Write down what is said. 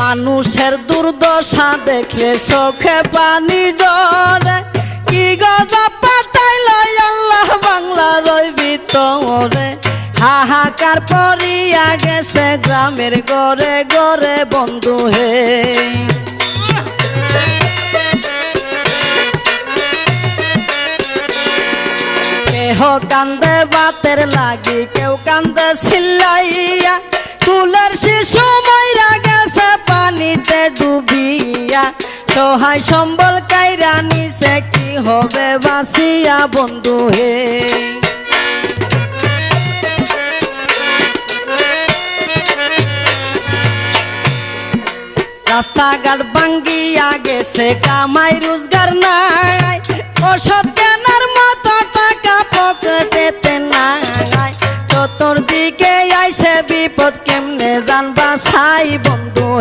মানুষের দুর্দশা দেখলে চোখে পানি ঝরে, কি গজব পাঠাইল আল্লাহ বাংলার ওই ভিতরে। হাহাকার পড়িয়া গেছে গ্রামের ঘরে ঘরে বন্ধু হে। কেহ কান্দে বাতের লাগি, কেউ কান্দে চিল্লাইয়া, কুলের শিশু মইরা গেছে পানিতে ডুবিয়া। সহায় সম্বল কাইরা নিছে, কি হবে বাঁচিয়া বন্ধু হে। রাস্তাঘাট ভাঙ্গিয়া গেছে, কামাই রোজগার নাই, ওষুধ কেনার মতো টাকা পকেটেতে নাই। চতুর্দিকে আইছে বিপদ, কেমনে জানবা ছাই বন্ধু হে।